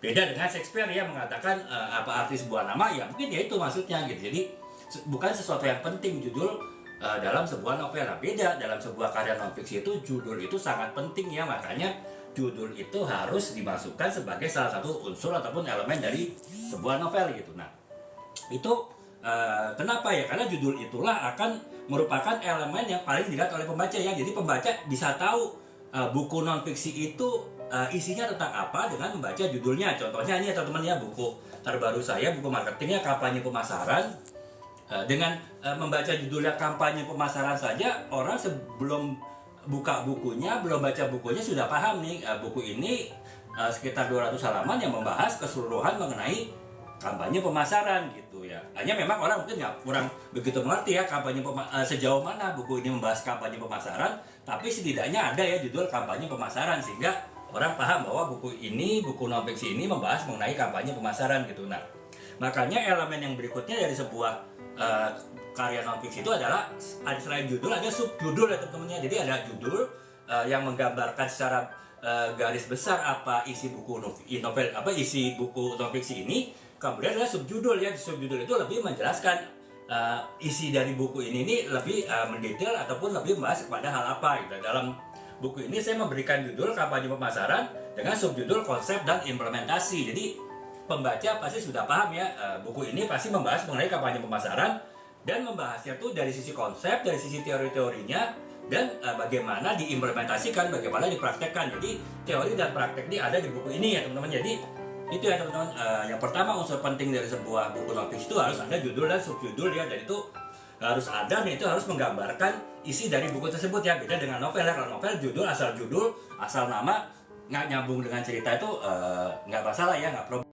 Beda dengan Shakespeare yang mengatakan apa arti sebuah nama, ya mungkin ya itu maksudnya gitu. Jadi bukan sesuatu yang penting judul dalam sebuah novel. Nah, beda dalam sebuah karya non-fiksi itu judul itu sangat penting ya, makanya judul itu harus dimasukkan sebagai salah satu unsur ataupun elemen dari sebuah novel gitu. Nah, itu kenapa ya? Karena judul itulah akan merupakan elemen yang paling dilihat oleh pembaca ya. Jadi pembaca bisa tahu buku non-fiksi itu isinya tentang apa dengan membaca judulnya. Contohnya ini ya teman-teman ya, buku terbaru saya, buku marketingnya kampanye pemasaran. Dengan membaca judulnya kampanye pemasaran saja, orang sebelum buka bukunya, belum baca bukunya sudah paham nih, buku ini sekitar 200 halaman yang membahas keseluruhan mengenai kampanye pemasaran gitu ya. Hanya memang orang mungkin kurang begitu mengerti ya kampanye sejauh mana buku ini membahas kampanye pemasaran, tapi setidaknya ada ya judul kampanye pemasaran sehingga orang paham bahwa buku non-fiksi ini membahas mengenai kampanye pemasaran gitu. Nah, makanya elemen yang berikutnya dari sebuah karya non-fiksi itu adalah selain judul ada subjudul ya teman-teman. Jadi ada judul yang menggambarkan secara garis besar apa isi buku novel, apa isi buku non-fiksi ini. Kemudian ada subjudul ya, subjudul itu lebih menjelaskan isi dari buku ini lebih mendetail ataupun lebih membahas kepada hal apa gitu. Dalam buku ini saya memberikan judul kampanye pemasaran dengan subjudul konsep dan implementasi. Jadi pembaca pasti sudah paham ya, buku ini pasti membahas mengenai kampanye pemasaran dan membahasnya tuh dari sisi konsep, dari sisi teori-teorinya, dan bagaimana diimplementasikan, bagaimana dipraktekkan. Jadi teori dan praktek ini ada di buku ini ya teman-teman. Jadi itu ya teman-teman, yang pertama unsur penting dari sebuah buku non-fiksi itu harus ada judul dan subjudul ya, dan itu harus ada dan itu harus menggambarkan isi dari buku tersebut ya. Beda dengan novel ya, kalau novel judul, asal nama nggak nyambung dengan cerita itu nggak masalah ya, nggak problem.